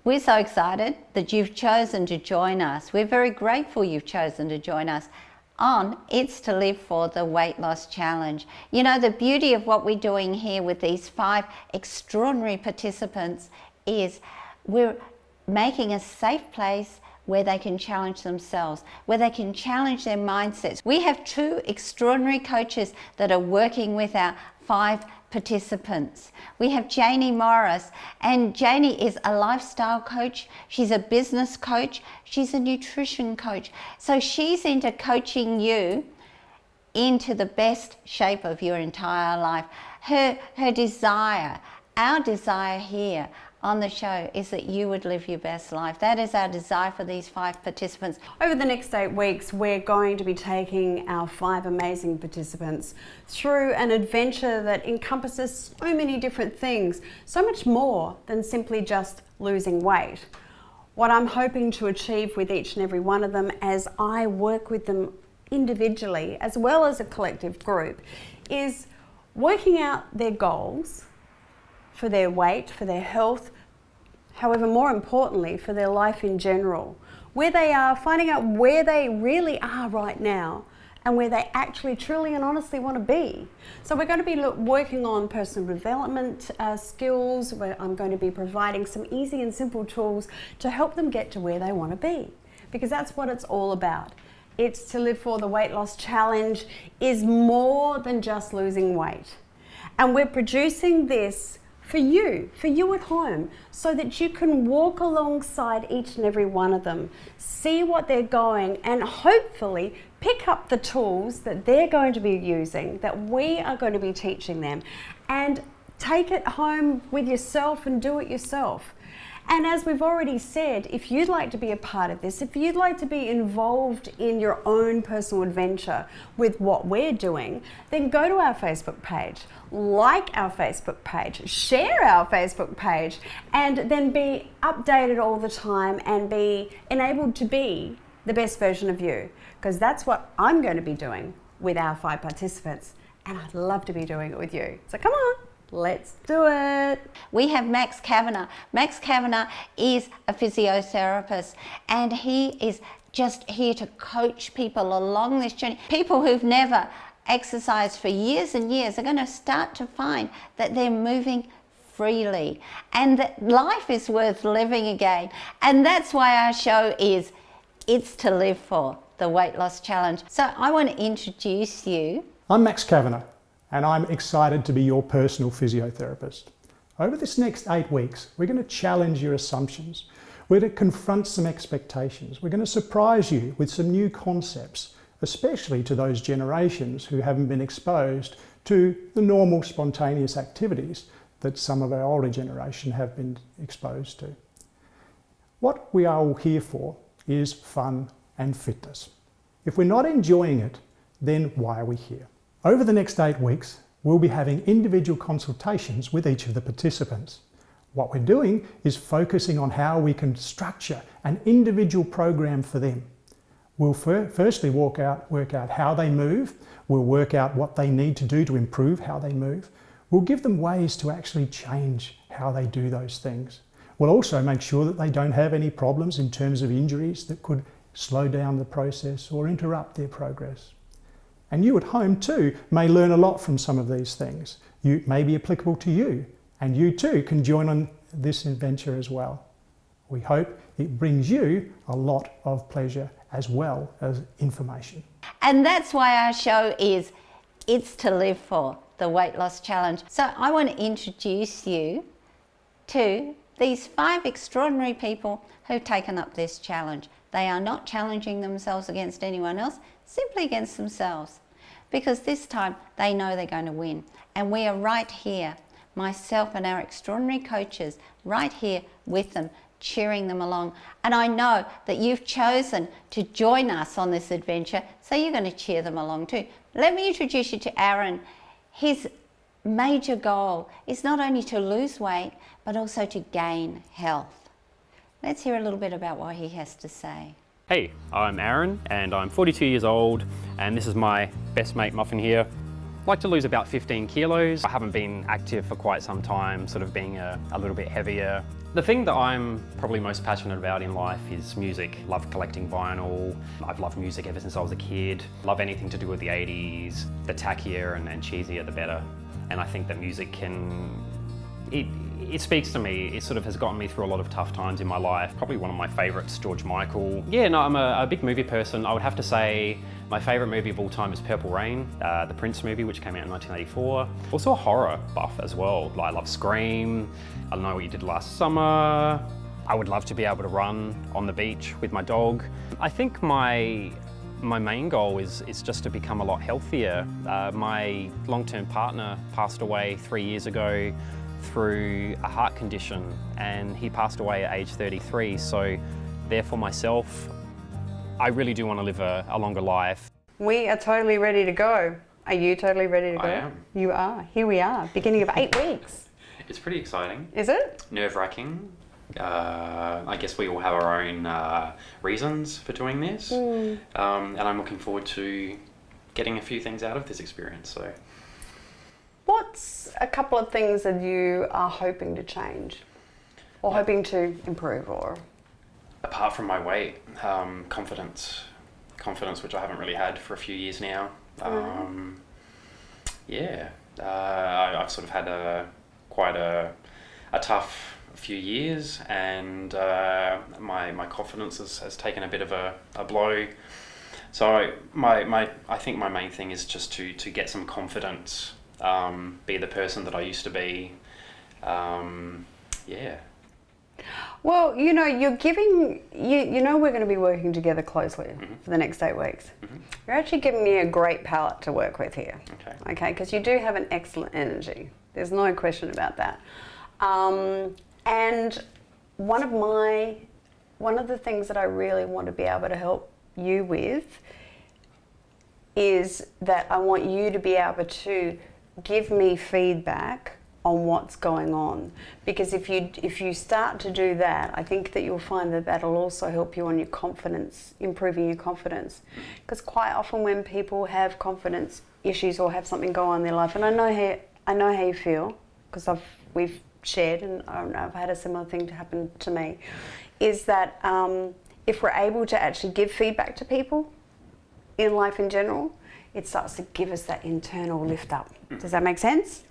We're so excited that you've chosen to join us. We're very grateful you've chosen to join us on It's to Live For, the Weight Loss Challenge. You know, the beauty of what we're doing here with these 5 extraordinary participants is we're making a safe place where they can challenge themselves, where they can challenge their mindsets. We have 2 extraordinary coaches that are working with our 5 participants. We have Jaynie Morris, and Jaynie is a lifestyle coach, she's a business coach, she's a nutrition coach. So she's into coaching you into the best shape of your entire life. Her desire, our desire here on the show is that you would live your best life. That is our desire for these 5 participants. Over the next 8 weeks, we're going to be taking our 5 amazing participants through an adventure that encompasses so many different things, so much more than simply just losing weight. What I'm hoping to achieve with each and every one of them as I work with them individually as well as a collective group is working out their goals for their weight, for their health, however, more importantly, for their life in general. Where they are, finding out where they really are right now and where they actually truly and honestly want to be. So we're going to be working on personal development skills, where I'm going to be providing some easy and simple tools to help them get to where they want to be, because that's what it's all about. It's to Live For, the Weight Loss Challenge is more than just losing weight. And we're producing this for you at home, so that you can walk alongside each and every one of them, see what they're going, and hopefully pick up the tools that they're going to be using, that we are going to be teaching them, and take it home with yourself and do it yourself. And as we've already said, if you'd like to be a part of this, if you'd like to be involved in your own personal adventure with what we're doing, then go to our Facebook page, like our Facebook page, share our Facebook page, and then be updated all the time and be enabled to be the best version of you. Because that's what I'm going to be doing with our 5 participants, and I'd love to be doing it with you. So come on. Let's do it. We have Max Kavanagh. Max Kavanagh is a physiotherapist, and he is just here to coach people along this journey. People who've never exercised for years and years are going to start to find that they're moving freely and that life is worth living again. And that's why our show is It's to Live For, the Weight Loss Challenge. So I want to introduce you. I'm Max Kavanagh, and I'm excited to be your personal physiotherapist. Over this next 8 weeks, we're going to challenge your assumptions. We're going to confront some expectations. We're going to surprise you with some new concepts, especially to those generations who haven't been exposed to the normal spontaneous activities that some of our older generation have been exposed to. What we are all here for is fun and fitness. If we're not enjoying it, then why are we here? Over the next 8 weeks, we'll be having individual consultations with each of the participants. What we're doing is focusing on how we can structure an individual program for them. We'll firstly work out how they move. We'll work out what they need to do to improve how they move. We'll give them ways to actually change how they do those things. We'll also make sure that they don't have any problems in terms of injuries that could slow down the process or interrupt their progress. And you at home too may learn a lot from some of these things. You may be applicable to you, and you too can join on this adventure as well. We hope it brings you a lot of pleasure as well as information. And that's why our show is It's to Live For, the Weight Loss Challenge. So I want to introduce you to these 5 extraordinary people who've taken up this challenge. They are not challenging themselves against anyone else, simply against themselves. Because this time they know they're going to win. And we are right here, myself and our extraordinary coaches, right here with them, cheering them along. And I know that you've chosen to join us on this adventure, so you're going to cheer them along too. Let me introduce you to Aaron. His major goal is not only to lose weight, but also to gain health. Let's hear a little bit about what he has to say. Hey, I'm Aaron and I'm 42 years old, and this is my best mate Muffin here. I'd like to lose about 15 kilos. I haven't been active for quite some time, sort of being a little bit heavier. The thing that I'm probably most passionate about in life is music. Love collecting vinyl. I've loved music ever since I was a kid. Love anything to do with the 80s. The tackier and cheesier, the better. And I think that music can, it speaks to me. It sort of has gotten me through a lot of tough times in my life. Probably one of my favourites, George Michael. Yeah, no, I'm a big movie person. I would have to say my favourite movie of all time is Purple Rain, the Prince movie, which came out in 1984. Also a horror buff as well. Like, I love Scream, I Know What You Did Last Summer. I would love to be able to run on the beach with my dog. I think my main goal is just to become a lot healthier. My long-term partner passed away 3 years ago through a heart condition, and he passed away at age 33. So therefore myself, I really do want to live a longer life. We are totally ready to go. Are you totally ready to go? I am. You are. Here we are, beginning of 8 weeks. It's pretty exciting. Is it? Nerve-wracking. I guess we all have our own reasons for doing this, and I'm looking forward to getting a few things out of this experience. So, what's a couple of things that you are hoping to change, or hoping to improve, or? Apart from my weight, confidence, which I haven't really had for a few years now. I've sort of had quite a tough few years, and my confidence has taken a bit of a blow. So I think my main thing is just to get some confidence, be the person that I used to be. Well, you know, you're giving, you know we're going to be working together closely for the next 8 weeks. You're actually giving me a great palette to work with here. Okay, because you do have an excellent energy. There's no question about that. And one of the things that I really want to be able to help you with is that I want you to be able to give me feedback on what's going on, because if you start to do that, I think that you'll find that that'll also help you on your confidence, improving your confidence. Because quite often when people have confidence issues or have something go on in their life, and I know how you feel, because we've shared, and I've had a similar thing to happen to me, is that if we're able to actually give feedback to people in life in general, it starts to give us that internal lift up. Does that make sense?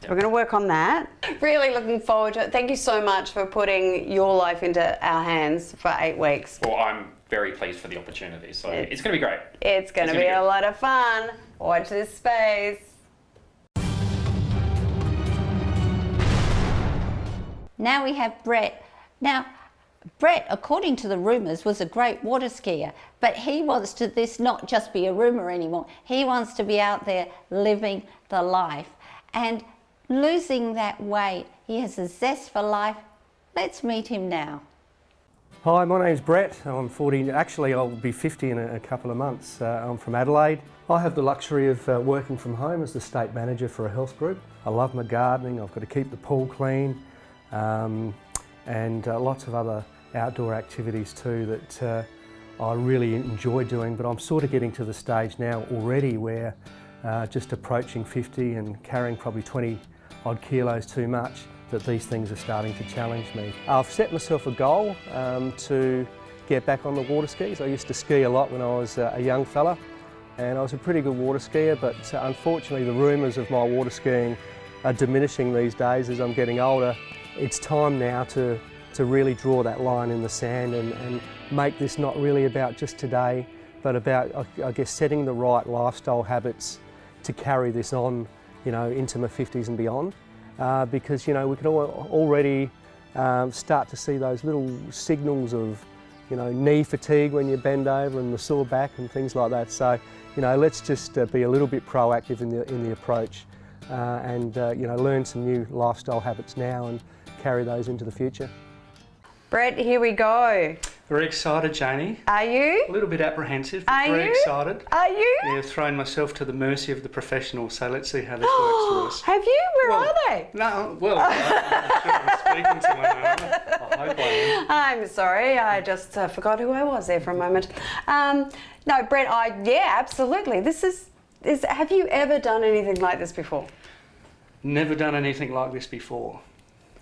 So we're going to work on that. Really looking forward to it. Thank you so much for putting your life into our hands for 8 weeks. Well, I'm very pleased for the opportunity, so it's going to be great. It's going to be a lot of fun. Watch this space. Now we have Brett. Now, Brett, according to the rumours, was a great water skier, but he wants to this not just be a rumour anymore. He wants to be out there living the life and losing that weight. He has a zest for life. Let's meet him now. Hi, my name's Brett. I'm 40, actually I'll be 50 in a couple of months. I'm from Adelaide. I have the luxury of working from home as the state manager for a health group. I love my gardening, I've got to keep the pool clean, and lots of other outdoor activities too that I really enjoy doing, but I'm sort of getting to the stage now already where just approaching 50 and carrying probably 20 odd kilos too much, that these things are starting to challenge me. I've set myself a goal to get back on the water skis. I used to ski a lot when I was a young fella, and I was a pretty good water skier, but unfortunately the rumours of my water skiing are diminishing these days as I'm getting older. It's time now to really draw that line in the sand and make this not really about just today, but about, I guess, setting the right lifestyle habits to carry this on, you know, into my 50s and beyond. Because, you know, we can already start to see those little signals of, you know, knee fatigue when you bend over and the sore back and things like that. So, you know, let's just be a little bit proactive in the approach and, you know, learn some new lifestyle habits now and carry those into the future. Brett, here we go. Very excited, Jaynie. Are you? A little bit apprehensive, but Are very you? excited. Are you? Yeah, I've thrown myself to the mercy of the professionals, so let's see how this works for us. Have you? Where Well, are they? No, well, I'm sure I'm speaking to one another. I hope I am. I'm sorry, I just forgot who I was there for a moment. No, Brett, yeah, absolutely. This is, have you ever done anything like this before? Never done anything like this before.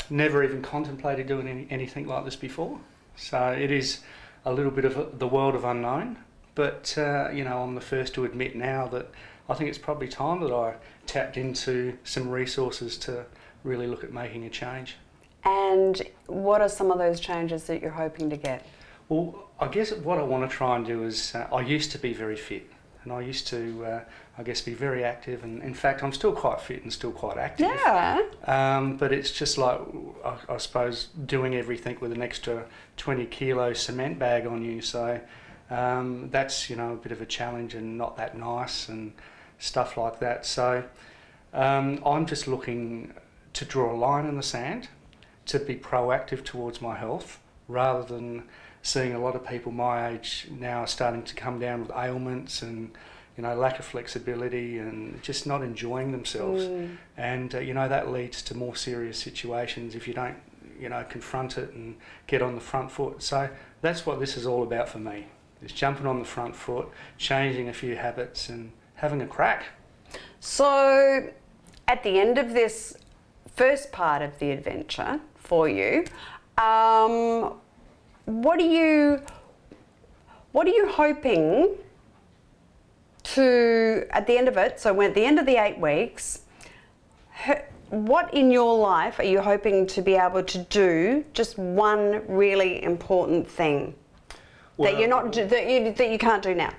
never even contemplated doing anything like this before. So it is a little bit of the world of unknown. But, you know, I'm the first to admit now that I think it's probably time that I tapped into some resources to really look at making a change. And what are some of those changes that you're hoping to get? Well, I guess what I want to try and do is, I used to be very fit, and I used to, I guess, be very active, and in fact I'm still quite fit and still quite active. Yeah. But it's just like, I suppose, doing everything with an extra 20 kilo cement bag on you, so that's, you know, a bit of a challenge and not that nice and stuff like that. So I'm just looking to draw a line in the sand, to be proactive towards my health, rather than seeing a lot of people my age now starting to come down with ailments and, you know, lack of flexibility and just not enjoying themselves. And, you know, that leads to more serious situations if you don't, you know, confront it and get on the front foot. So that's what this is all about for me, is jumping on the front foot, changing a few habits and having a crack. So at the end of this first part of the adventure for you, what are you hoping to, at the end of it, so we're at the end of the 8 weeks, what in your life are you hoping to be able to do, just one really important thing that you can't do now?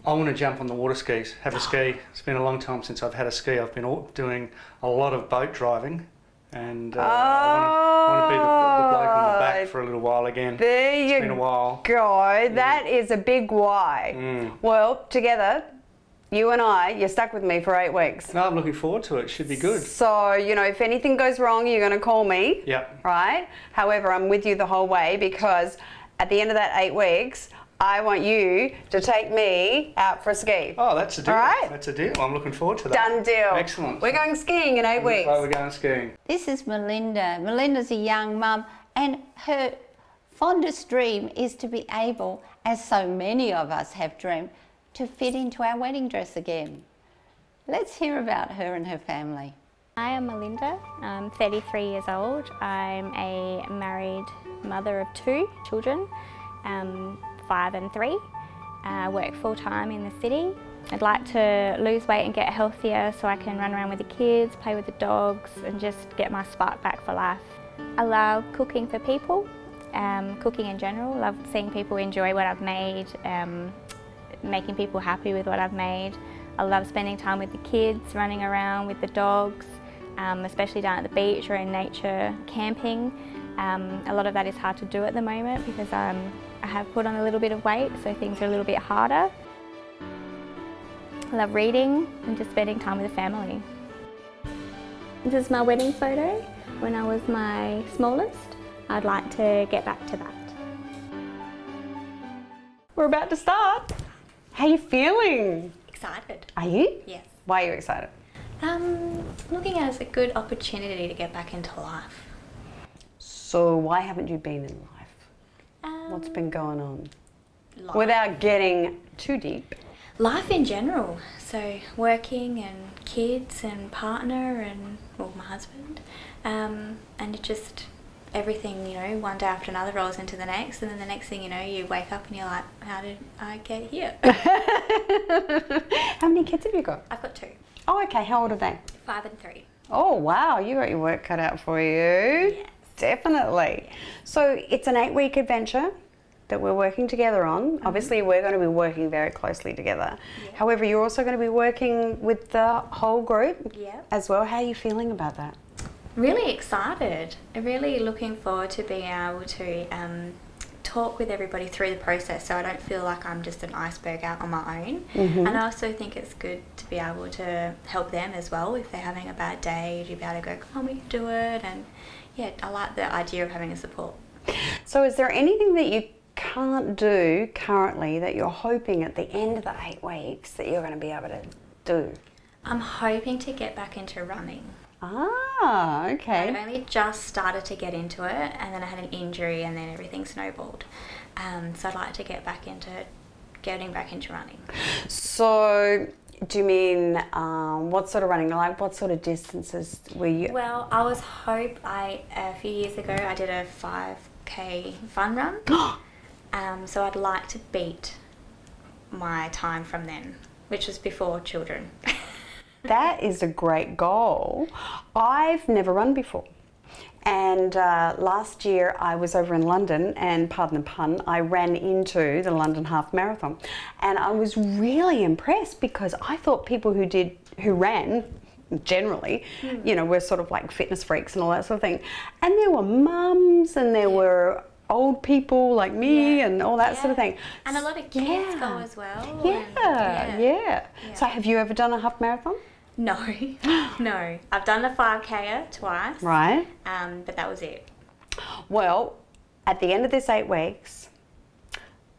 I want to jump on the water skis, have a ski. It's been a long time since I've had a ski. I've been doing a lot of boat driving, and I want to be the bloke on the back for a little while again. It's been a while. Go. That is a big why. Well, together, you and I, you're stuck with me for 8 weeks. No, I'm looking forward to it. Should be good. So, you know, if anything goes wrong, you're going to call me. Yep. Right? However, I'm with you the whole way, because at the end of that 8 weeks, I want you to take me out for a ski. Oh, that's a deal. All right? That's a deal. I'm looking forward to that. Done deal. Excellent. We're going skiing in 8 weeks. We're going skiing. This is Melinda. Melinda's a young mum, and her fondest dream is to be able, as so many of us have dreamed, to fit into our wedding dress again. Let's hear about her and her family. Hi, I'm Melinda. I'm 33 years old. I'm a married mother of 2 children, 5 and 3. I work full-time in the city. I'd like to lose weight and get healthier so I can run around with the kids, play with the dogs, and just get my spark back for life. I love cooking for people, cooking in general. Love seeing people enjoy what I've made, making people happy with what I've made. I love spending time with the kids, running around with the dogs, especially down at the beach or in nature, camping. A lot of that is hard to do at the moment because I have put on a little bit of weight, so things are a little bit harder. I love reading and just spending time with the family. This is my wedding photo when I was my smallest. I'd like to get back to that. We're about to start. How are you feeling? Excited. Are you? Yes. Why are you excited? Looking at it as a good opportunity to get back into life. So why haven't you been in life? What's been going on? Life. Without getting too deep. Life in general. So working and kids and partner and, well, my husband. And it just, everything, you know, one day after another rolls into the next, and then the next thing you know, you wake up and you're like, how did I get here? How many kids have you got? I've got 2. Oh, okay. How old are they? 5 and 3. Oh, wow. You got your work cut out for you. Yes. Definitely. So it's an 8-week adventure that we're working together on. Obviously, we're going to be working very closely together. Yeah. However, you're also going to be working with the whole group Yeah. as well. How are you feeling about that? Really excited. Really looking forward to being able to talk with everybody through the process, so I don't feel like I'm just an iceberg out on my own. And I also think it's good to be able to help them as well if they're having a bad day, to be able to go, come on, we can do it. And yeah, I like the idea of having a support. So is there anything that you can't do currently that you're hoping at the end of the 8 weeks that you're going to be able to do? I'm hoping to get back into running. Ah, okay. I've only just started to get into it, and then I had an injury, and then everything snowballed. So I'd like to get back into getting back into running. So Do you mean what sort of running? Like what sort of distances were you? Well, I was a few years ago I did a 5k fun run. So I'd like to beat my time from then, which was before children. That is a great goal. I've never run before. And last year I was over in London, and pardon the pun, I ran into the London Half Marathon. And I was really impressed because I thought people who ran generally, you know, were sort of like fitness freaks and all that sort of thing. And there were mums and there were old people like me and all that sort of thing. And a lot of kids go as well. Yeah. So have you ever done a half marathon? No, no. I've done the 5K twice. Right. But that was it. Well, at the end of this 8 weeks,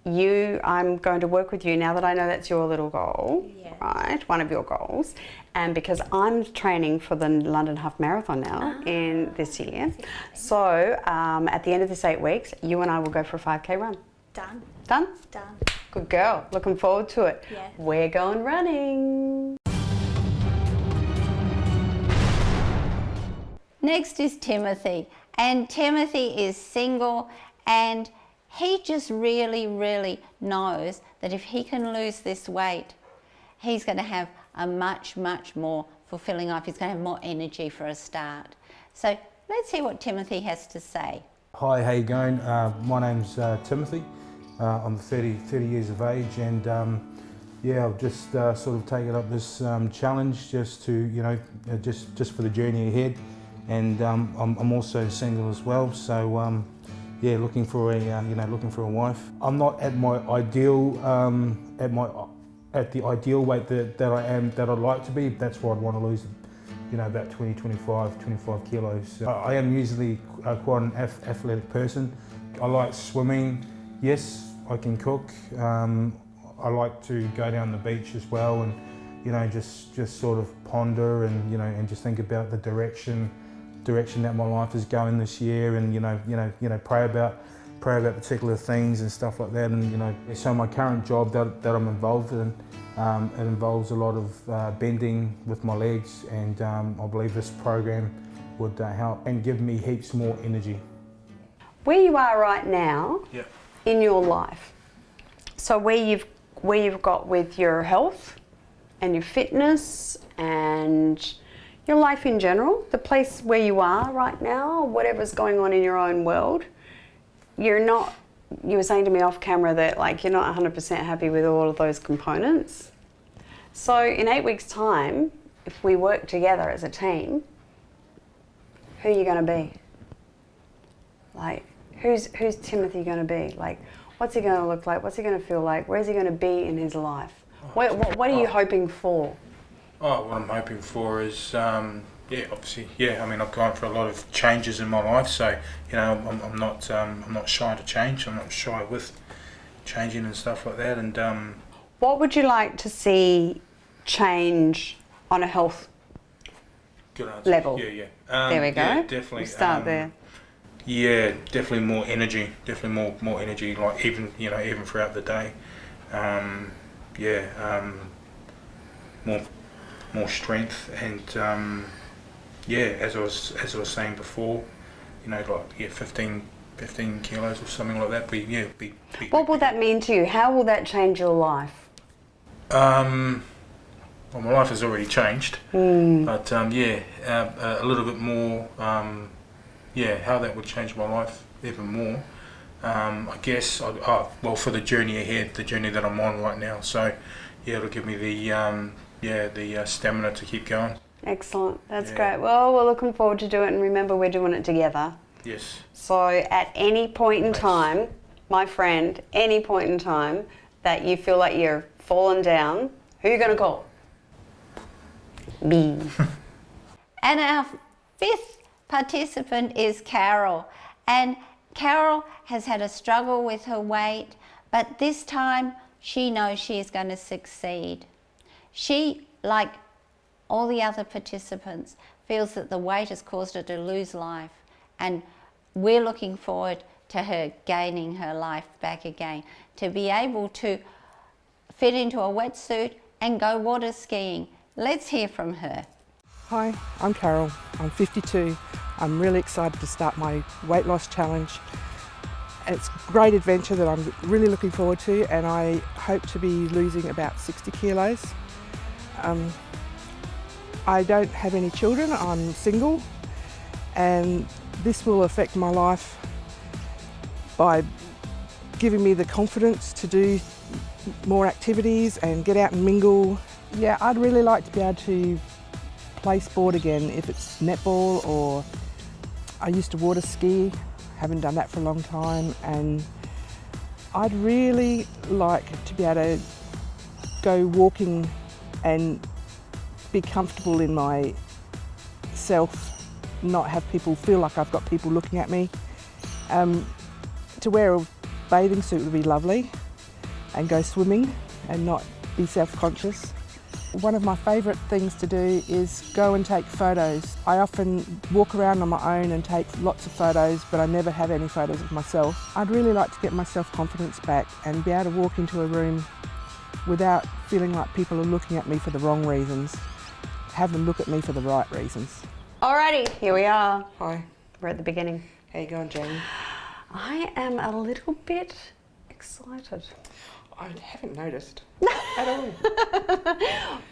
I'm going to work with you now that I know that's your little goal, right? One of your goals. And because I'm training for the London Half Marathon now in this year. So at the end of this 8 weeks, you and I will go for a 5K run. Done. Done? Done. Good girl. Looking forward to it. Yeah. We're going running. Next is Timothy, and Timothy is single, and he just really, really knows that if he can lose this weight, he's going to have a much, much more fulfilling life. He's going to have more energy for a start. So let's hear what Timothy has to say. Hi, how you going? My name's Timothy. I'm 30 years of age, and I've just sort of taken up this challenge just to, you know, just for the journey ahead. And I'm also single as well, so looking for a wife. I'm not at my ideal at the ideal weight that I'd like to be. That's why I'd want to lose, you know, about 25 kilos. I am usually quite an athletic person. I like swimming. Yes, I can cook. I like to go down the beach as well, and you know, just sort of ponder and, you know, and just think about the direction that my life is going this year, and you know, pray about particular things and stuff like that. And you know, so my current job that I'm involved in, it involves a lot of bending with my legs, and I believe this program would help and give me heaps more energy. Where you are right now in your life, so where you've got with your health and your fitness and your life in general, the place where you are right now, whatever's going on in your own world, you were saying to me off camera that like you're not 100% happy with all of those components. So in 8 weeks time, if we work together as a team, who are you going to be? Like, who's Timothy going to be? Like, what's he going to look like? What's he going to feel like? Where's he going to be in his life? What are you hoping for? Oh, what I'm hoping for is, obviously, I mean, I've gone through a lot of changes in my life, so you know, I'm not shy to change. I'm not shy with changing and stuff like that. And what would you like to see change on a health level? There we go. Yeah, definitely. We'll start there. Yeah, definitely more energy. Definitely more energy. Like even throughout the day. More strength, and as I was saying before, you know, like 15 kilos or something like that. What will that mean to you? How will that change your life? Well, my life has already changed, but a little bit more. How that would change my life even more. I guess for the journey ahead, the journey that I'm on right now. So it'll give me the stamina to keep going. Excellent, that's great. Well, we're looking forward to do it, and remember, we're doing it together. Yes. So at any point in time, my friend, any point in time that you feel like you're falling down, who are you going to call? Me. And our fifth participant is Carol. And Carol has had a struggle with her weight, but this time she knows she is going to succeed. She, like all the other participants, feels that the weight has caused her to lose life, and we're looking forward to her gaining her life back again, to be able to fit into a wetsuit, and go water skiing. Let's hear from her. Hi, I'm Carol. I'm 52. I'm really excited to start my weight loss challenge. It's a great adventure that I'm really looking forward to, and I hope to be losing about 60 kilos. I don't have any children, I'm single, and this will affect my life by giving me the confidence to do more activities and get out and mingle. Yeah, I'd really like to be able to play sport again, if it's netball, or I used to water ski, haven't done that for a long time, and I'd really like to be able to go walking and be comfortable in myself, not have people feel like I've got people looking at me. To wear a bathing suit would be lovely, and go swimming and not be self-conscious. One of my favourite things to do is go and take photos. I often walk around on my own and take lots of photos, but I never have any photos of myself. I'd really like to get my self-confidence back and be able to walk into a room without feeling like people are looking at me for the wrong reasons. Have them look at me for the right reasons. Alrighty, here we are. Hi. We're at the beginning. How you going, Jaynie? I am a little bit excited. I haven't noticed at all.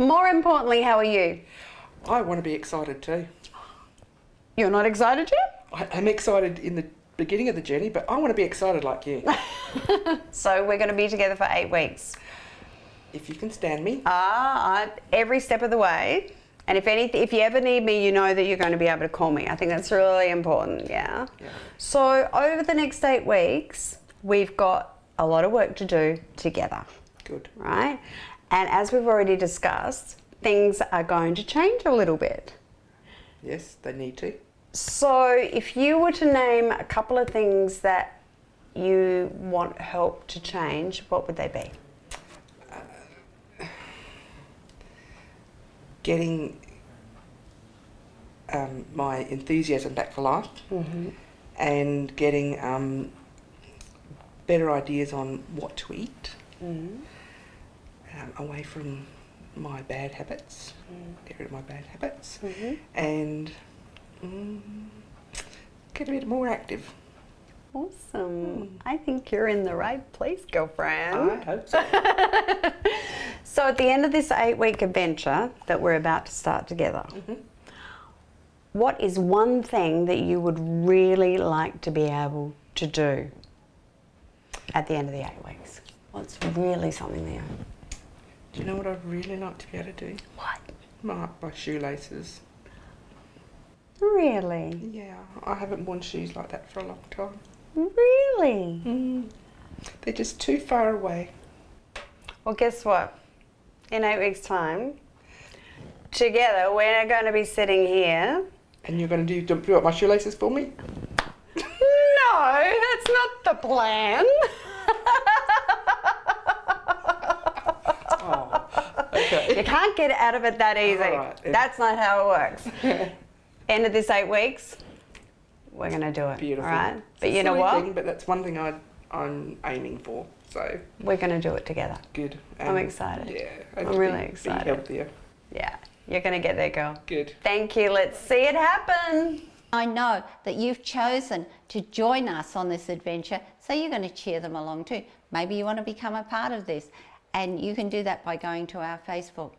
More importantly, how are you? I want to be excited too. You're not excited yet? I'm excited in the beginning of the journey, but I want to be excited like you. So we're going to be together for 8 weeks. If you can stand me. Every step of the way. And if you ever need me, you know that you're going to be able to call me. I think that's really important, yeah? So over the next 8 weeks, we've got a lot of work to do together. Good. Right? And as we've already discussed, things are going to change a little bit. Yes, they need to. So if you were to name a couple of things that you want help to change, what would they be? Getting my enthusiasm back for life, and getting better ideas on what to eat, away from my bad habits, get rid of my bad habits, and get a bit more active. Awesome. I think you're in the right place, girlfriend. I hope so. So at the end of this 8-week adventure that we're about to start together, what is one thing that you would really like to be able to do at the end of the 8 weeks? What's really something there? Do you know what I'd really like to be able to do? What? Mark my shoelaces. Really? Yeah, I haven't worn shoes like that for a long time. Really? They're just too far away. Well, guess what? In 8 weeks' time, together, we're going to be sitting here. And you're going to do up my shoelaces for me? No, that's not the plan. Okay. You can't get out of it that easy. All right. That's not how it works. End of this 8 weeks, we're going to do it. Beautiful. All right? It's But a you know silly what? thing, but that's one thing I'm aiming for. So We're going to do it together. good. I'm excited. Yeah. I'm and really be excited. healthier. Yeah, you're going to get there, girl. Good. Thank you. Let's see it happen. I know that you've chosen to join us on this adventure, so you're going to cheer them along too. Maybe you want to become a part of this, and you can do that by going to our Facebook.